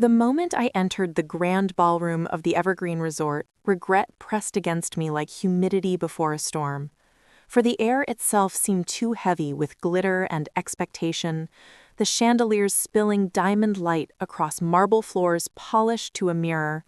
The moment I entered the grand ballroom of the Evergreen Resort, regret pressed against me like humidity before a storm. For the air itself seemed too heavy with glitter and expectation, the chandeliers spilling diamond light across marble floors polished to a mirror,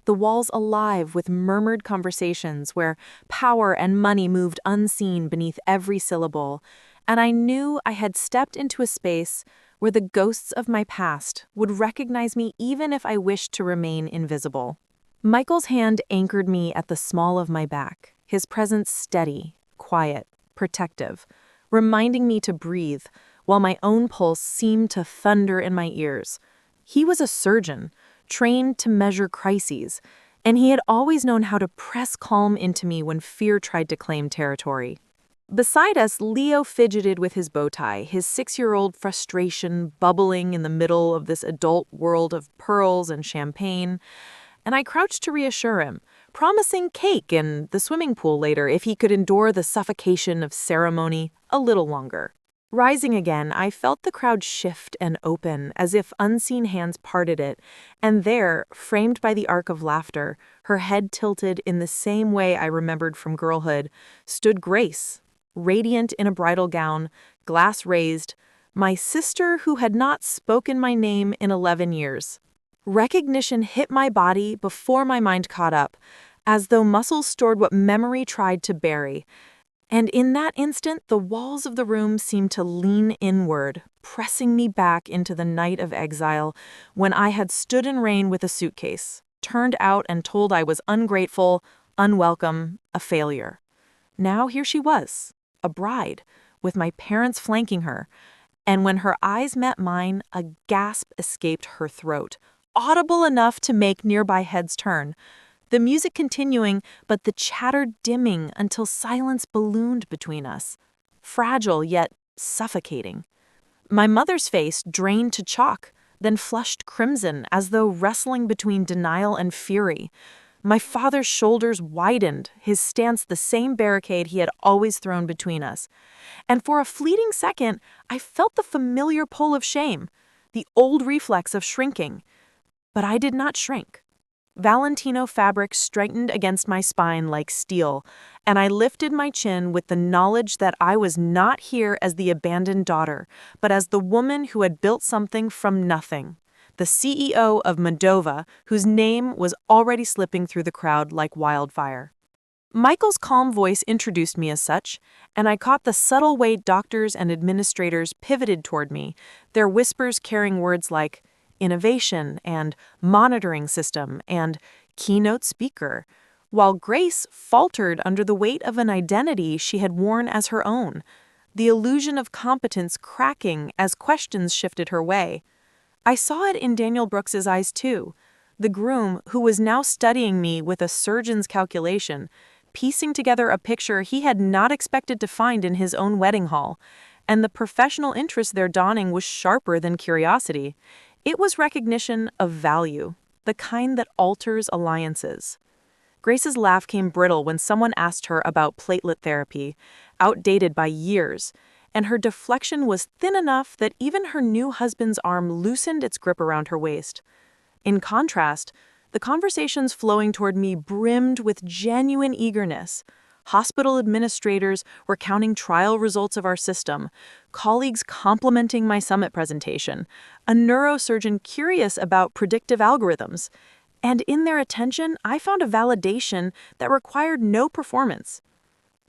the walls alive with murmured conversations where power and money moved unseen beneath every syllable, and I knew I had stepped into a space where the ghosts of my past would recognize me even if I wished to remain invisible. Michael's hand anchored me at the small of my back, his presence steady, quiet, protective, reminding me to breathe, while my own pulse seemed to thunder in my ears. He was a surgeon, trained to measure crises, and he had always known how to press calm into me when fear tried to claim territory. Beside us, Leo fidgeted with his bow tie, his 6-year-old frustration bubbling in the middle of this adult world of pearls and champagne, and I crouched to reassure him, promising cake in the swimming pool later if he could endure the suffocation of ceremony a little longer. Rising again, I felt the crowd shift and open as if unseen hands parted it, and there, framed by the arc of laughter, her head tilted in the same way I remembered from girlhood, stood Grace, radiant in a bridal gown, glass raised, my sister who had not spoken my name in 11 years. Recognition hit my body before my mind caught up, as though muscles stored what memory tried to bury. And in that instant, the walls of the room seemed to lean inward, pressing me back into the night of exile when I had stood in rain with a suitcase, turned out and told I was ungrateful, unwelcome, a failure. Now here she was, a bride, with my parents flanking her, and when her eyes met mine, a gasp escaped her throat, audible enough to make nearby heads turn. The music continuing, but the chatter dimming until silence ballooned between us, fragile yet suffocating. My mother's face drained to chalk, then flushed crimson as though wrestling between denial and fury. My father's shoulders widened, his stance the same barricade he had always thrown between us. And for a fleeting second, I felt the familiar pull of shame, the old reflex of shrinking. But I did not shrink. Valentino fabric straightened against my spine like steel, and I lifted my chin with the knowledge that I was not here as the abandoned daughter, but as the woman who had built something from nothing, the CEO of Moldova, whose name was already slipping through the crowd like wildfire. Michael's calm voice introduced me as such, and I caught the subtle way doctors and administrators pivoted toward me, their whispers carrying words like innovation and monitoring system and keynote speaker, while Grace faltered under the weight of an identity she had worn as her own, the illusion of competence cracking as questions shifted her way. I saw it in Daniel Brooks's eyes too, the groom who was now studying me with a surgeon's calculation, piecing together a picture he had not expected to find in his own wedding hall, and the professional interest there dawning was sharper than curiosity. It was recognition of value, the kind that alters alliances. Grace's laugh came brittle when someone asked her about platelet therapy, outdated by years, and her deflection was thin enough that even her new husband's arm loosened its grip around her waist. In contrast, the conversations flowing toward me brimmed with genuine eagerness. Hospital administrators were counting trial results of our system, colleagues complimenting my summit presentation, a neurosurgeon curious about predictive algorithms. And in their attention, I found a validation that required no performance.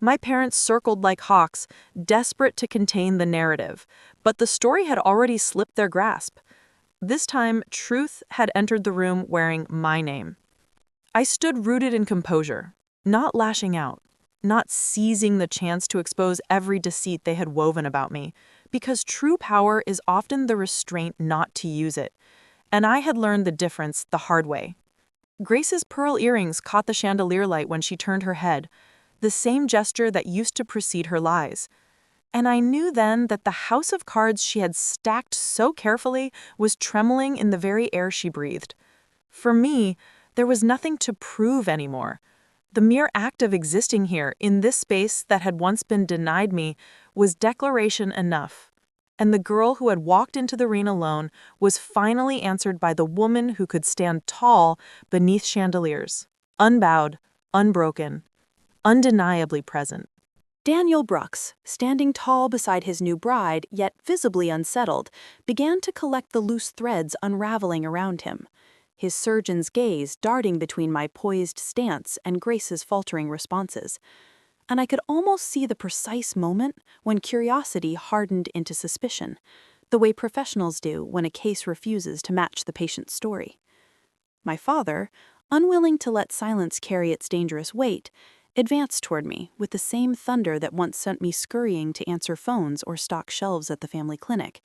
My parents circled like hawks, desperate to contain the narrative, but the story had already slipped their grasp. This time, truth had entered the room wearing my name. I stood rooted in composure, not lashing out, not seizing the chance to expose every deceit they had woven about me, because true power is often the restraint not to use it, and I had learned the difference the hard way. Grace's pearl earrings caught the chandelier light when she turned her head, the same gesture that used to precede her lies. And I knew then that the house of cards she had stacked so carefully was trembling in the very air she breathed. For me, there was nothing to prove anymore. The mere act of existing here, in this space that had once been denied me, was declaration enough. And the girl who had walked into the rain alone was finally answered by the woman who could stand tall beneath chandeliers, unbowed, unbroken, undeniably present. Daniel Brooks, standing tall beside his new bride, yet visibly unsettled, began to collect the loose threads unraveling around him, his surgeon's gaze darting between my poised stance and Grace's faltering responses. And I could almost see the precise moment when curiosity hardened into suspicion, the way professionals do when a case refuses to match the patient's story. My father, unwilling to let silence carry its dangerous weight, advanced toward me with the same thunder that once sent me scurrying to answer phones or stock shelves at the family clinic,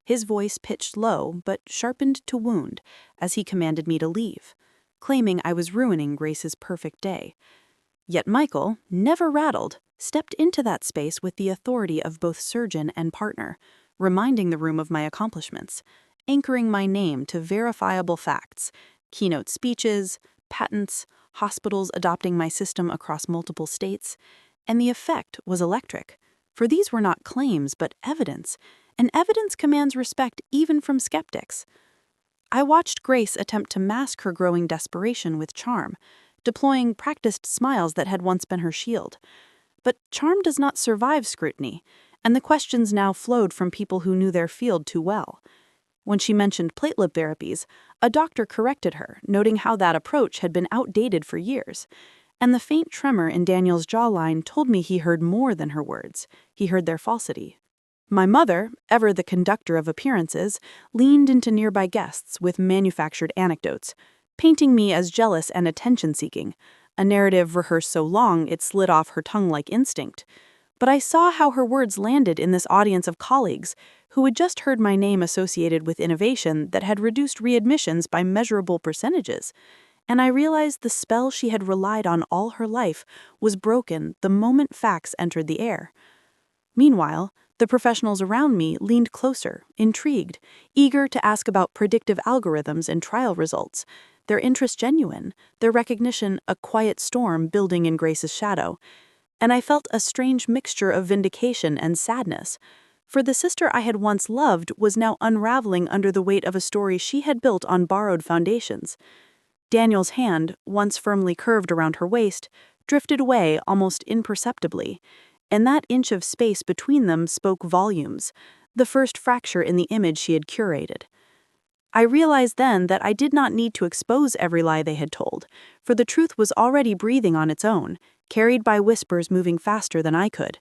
his voice pitched low but sharpened to wound as he commanded me to leave, claiming I was ruining Grace's perfect day. Yet Michael, never rattled, stepped into that space with the authority of both surgeon and partner, reminding the room of my accomplishments, anchoring my name to verifiable facts, keynote speeches, patents, hospitals adopting my system across multiple states, and the effect was electric, for these were not claims but evidence, and evidence commands respect even from skeptics. I watched Grace attempt to mask her growing desperation with charm, deploying practiced smiles that had once been her shield. But charm does not survive scrutiny, and the questions now flowed from people who knew their field too well. When she mentioned platelet therapies, a doctor corrected her, noting how that approach had been outdated for years. And the faint tremor in Daniel's jawline told me he heard more than her words. He heard their falsity. My mother, ever the conductor of appearances, leaned into nearby guests with manufactured anecdotes, painting me as jealous and attention-seeking, a narrative rehearsed so long it slid off her tongue like instinct. But I saw how her words landed in this audience of colleagues who had just heard my name associated with innovation that had reduced readmissions by measurable percentages, and I realized the spell she had relied on all her life was broken the moment facts entered the air. Meanwhile, the professionals around me leaned closer, intrigued, eager to ask about predictive algorithms and trial results, their interest genuine, their recognition a quiet storm building in Grace's shadow. And I felt a strange mixture of vindication and sadness, for the sister I had once loved was now unraveling under the weight of a story she had built on borrowed foundations. Daniel's hand, once firmly curved around her waist, drifted away almost imperceptibly, and that inch of space between them spoke volumes, the first fracture in the image she had curated. I realized then that I did not need to expose every lie they had told, for the truth was already breathing on its own, carried by whispers moving faster than I could.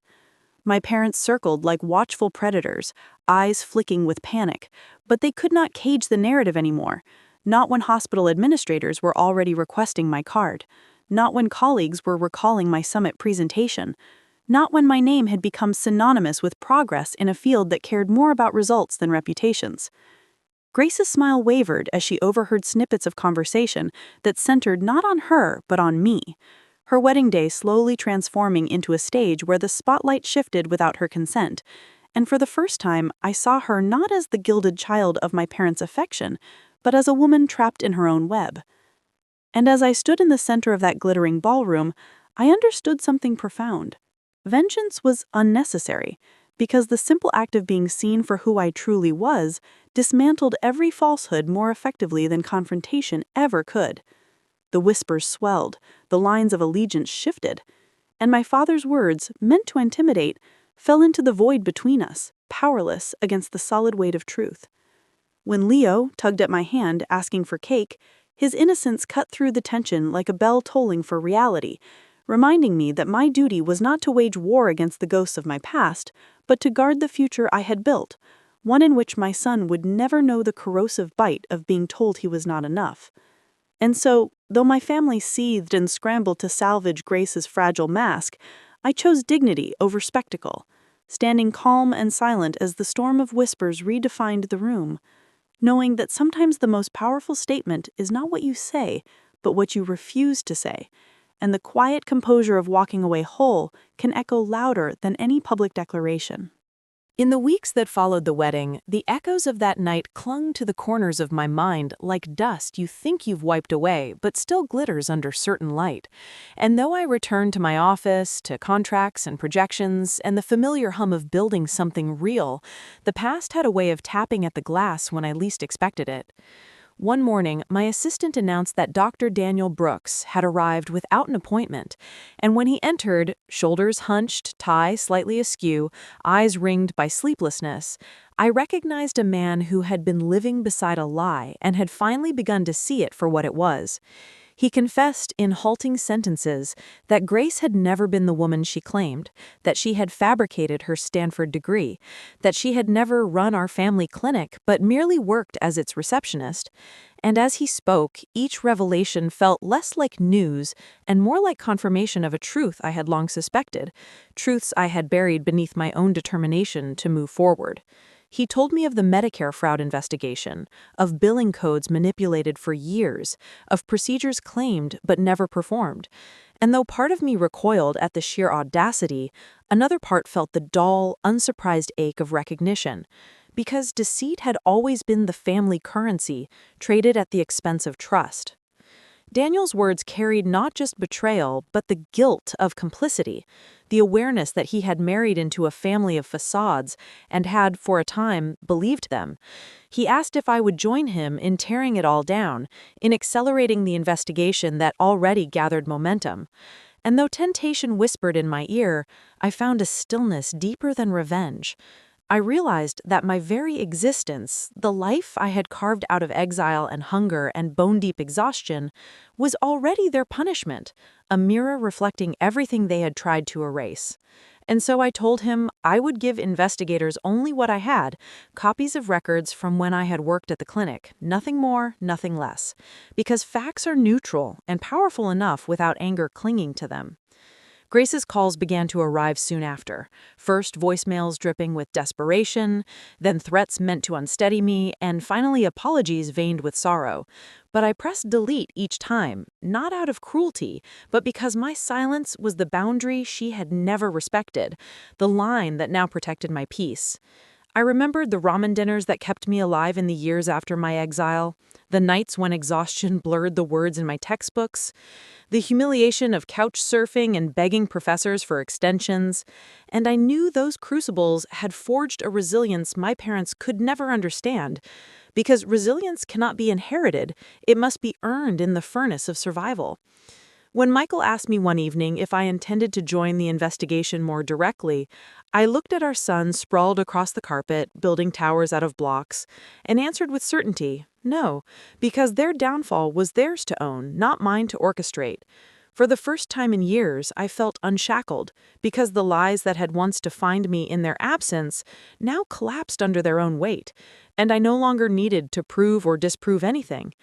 My parents circled like watchful predators, eyes flicking with panic, but they could not cage the narrative anymore, not when hospital administrators were already requesting my card, not when colleagues were recalling my summit presentation, not when my name had become synonymous with progress in a field that cared more about results than reputations. Grace's smile wavered as she overheard snippets of conversation that centered not on her but on me, her wedding day slowly transforming into a stage where the spotlight shifted without her consent, and for the first time I saw her not as the gilded child of my parents' affection, but as a woman trapped in her own web. And as I stood in the center of that glittering ballroom, I understood something profound. Vengeance was unnecessary, because the simple act of being seen for who I truly was dismantled every falsehood more effectively than confrontation ever could. The whispers swelled, the lines of allegiance shifted, and my father's words, meant to intimidate, fell into the void between us, powerless against the solid weight of truth. When Leo tugged at my hand asking for cake, his innocence cut through the tension like a bell tolling for reality, reminding me that my duty was not to wage war against the ghosts of my past, but to guard the future I had built, one in which my son would never know the corrosive bite of being told he was not enough. And so, though my family seethed and scrambled to salvage Grace's fragile mask, I chose dignity over spectacle, standing calm and silent as the storm of whispers redefined the room, knowing that sometimes the most powerful statement is not what you say, but what you refuse to say, and the quiet composure of walking away whole can echo louder than any public declaration. In the weeks that followed the wedding, the echoes of that night clung to the corners of my mind like dust you think you've wiped away but still glitters under certain light. And though I returned to my office, to contracts and projections, and the familiar hum of building something real, the past had a way of tapping at the glass when I least expected it. One morning, my assistant announced that Dr. Daniel Brooks had arrived without an appointment, and when he entered, shoulders hunched, tie slightly askew, eyes ringed by sleeplessness, I recognized a man who had been living beside a lie and had finally begun to see it for what it was. He confessed in halting sentences that Grace had never been the woman she claimed, that she had fabricated her Stanford degree, that she had never run our family clinic but merely worked as its receptionist. And as he spoke, each revelation felt less like news and more like confirmation of a truth I had long suspected, truths I had buried beneath my own determination to move forward. He told me of the Medicare fraud investigation, of billing codes manipulated for years, of procedures claimed but never performed. And though part of me recoiled at the sheer audacity, another part felt the dull, unsurprised ache of recognition. Because deceit had always been the family currency, traded at the expense of trust. Daniel's words carried not just betrayal, but the guilt of complicity, the awareness that he had married into a family of facades and had, for a time, believed them. He asked if I would join him in tearing it all down, in accelerating the investigation that already gathered momentum. And though temptation whispered in my ear, I found a stillness deeper than revenge. I realized that my very existence, the life I had carved out of exile and hunger and bone-deep exhaustion, was already their punishment, a mirror reflecting everything they had tried to erase. And so I told him I would give investigators only what I had, copies of records from when I had worked at the clinic, nothing more, nothing less, because facts are neutral and powerful enough without anger clinging to them. Grace's calls began to arrive soon after, first voicemails dripping with desperation, then threats meant to unsteady me, and finally apologies veined with sorrow. But I pressed delete each time, not out of cruelty, but because my silence was the boundary she had never respected, the line that now protected my peace. I remembered the ramen dinners that kept me alive in the years after my exile, the nights when exhaustion blurred the words in my textbooks, the humiliation of couch surfing and begging professors for extensions, and I knew those crucibles had forged a resilience my parents could never understand, because resilience cannot be inherited, it must be earned in the furnace of survival. When Michael asked me one evening if I intended to join the investigation more directly, I looked at our son sprawled across the carpet, building towers out of blocks, and answered with certainty, no, because their downfall was theirs to own, not mine to orchestrate. For the first time in years, I felt unshackled, because the lies that had once defined me in their absence now collapsed under their own weight, and I no longer needed to prove or disprove anything.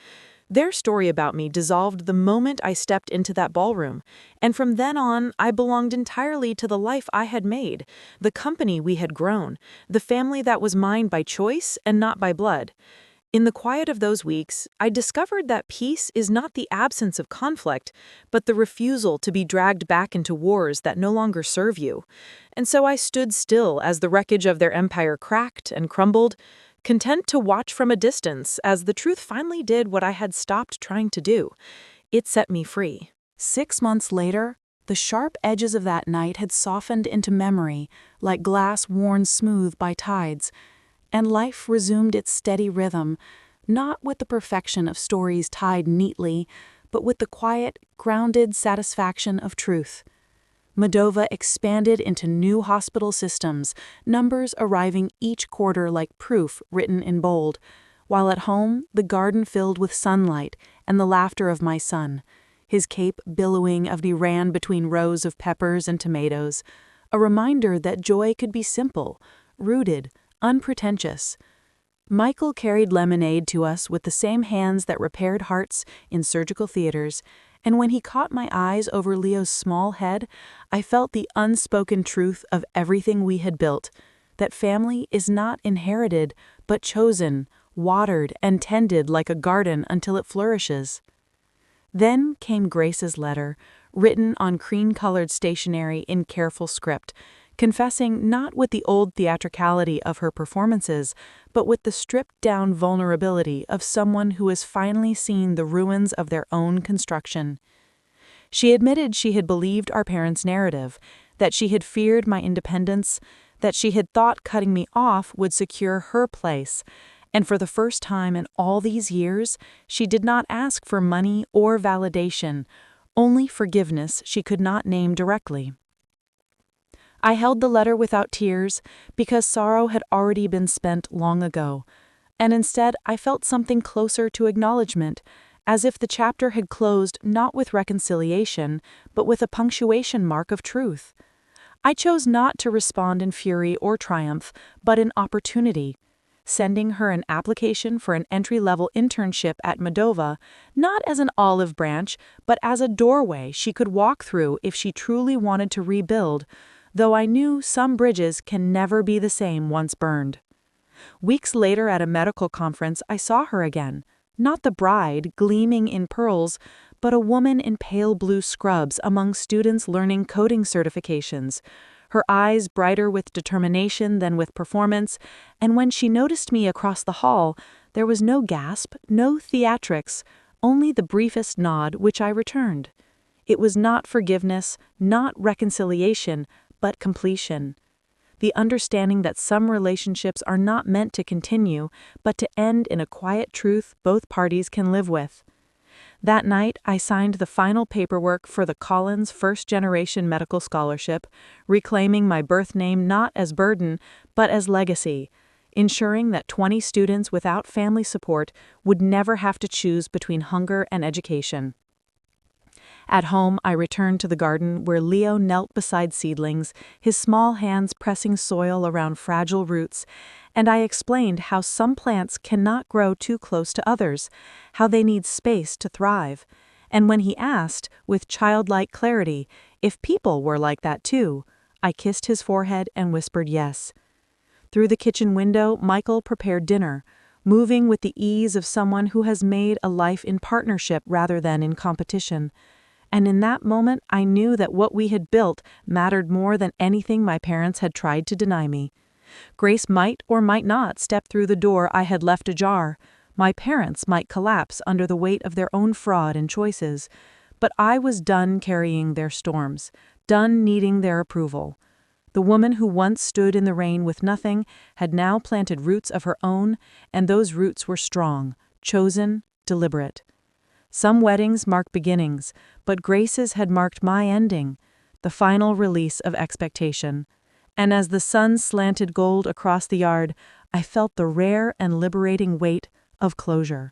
Their story about me dissolved the moment I stepped into that ballroom, and from then on, I belonged entirely to the life I had made, the company we had grown, the family that was mine by choice and not by blood. In the quiet of those weeks, I discovered that peace is not the absence of conflict, but the refusal to be dragged back into wars that no longer serve you. And so I stood still as the wreckage of their empire cracked and crumbled, content to watch from a distance as the truth finally did what I had stopped trying to do. It set me free. 6 months later, the sharp edges of that night had softened into memory, like glass worn smooth by tides, and life resumed its steady rhythm, not with the perfection of stories tied neatly, but with the quiet, grounded satisfaction of truth. Moldova expanded into new hospital systems, numbers arriving each quarter like proof written in bold, while at home the garden filled with sunlight and the laughter of my son, his cape billowing as he ran between rows of peppers and tomatoes, a reminder that joy could be simple, rooted, unpretentious. Michael carried lemonade to us with the same hands that repaired hearts in surgical theaters, and when he caught my eyes over Leo's small head, I felt the unspoken truth of everything we had built, that family is not inherited, but chosen, watered, and tended like a garden until it flourishes. Then came Grace's letter, written on cream-colored stationery in careful script, confessing not with the old theatricality of her performances, but with the stripped-down vulnerability of someone who has finally seen the ruins of their own construction. She admitted she had believed our parents' narrative, that she had feared my independence, that she had thought cutting me off would secure her place, and for the first time in all these years, she did not ask for money or validation, only forgiveness she could not name directly. I held the letter without tears because sorrow had already been spent long ago, and instead I felt something closer to acknowledgement, as if the chapter had closed not with reconciliation, but with a punctuation mark of truth. I chose not to respond in fury or triumph, but in opportunity, sending her an application for an entry-level internship at Moldova, not as an olive branch, but as a doorway she could walk through if she truly wanted to rebuild, though I knew some bridges can never be the same once burned. Weeks later at a medical conference, I saw her again, not the bride gleaming in pearls, but a woman in pale blue scrubs among students learning coding certifications, her eyes brighter with determination than with performance, and when she noticed me across the hall, there was no gasp, no theatrics, only the briefest nod which I returned. It was not forgiveness, not reconciliation, but completion. The understanding that some relationships are not meant to continue, but to end in a quiet truth both parties can live with. That night, I signed the final paperwork for the Collins First-Generation Medical Scholarship, reclaiming my birth name not as burden, but as legacy, ensuring that 20 students without family support would never have to choose between hunger and education. At home, I returned to the garden where Leo knelt beside seedlings, his small hands pressing soil around fragile roots, and I explained how some plants cannot grow too close to others, how they need space to thrive. And when he asked, with childlike clarity, if people were like that too, I kissed his forehead and whispered yes. Through the kitchen window, Michael prepared dinner, moving with the ease of someone who has made a life in partnership rather than in competition. And in that moment, I knew that what we had built mattered more than anything my parents had tried to deny me. Grace might or might not step through the door I had left ajar. My parents might collapse under the weight of their own fraud and choices. But I was done carrying their storms, done needing their approval. The woman who once stood in the rain with nothing had now planted roots of her own, and those roots were strong, chosen, deliberate. Some weddings mark beginnings, but Grace's had marked my ending, the final release of expectation. And as the sun slanted gold across the yard, I felt the rare and liberating weight of closure.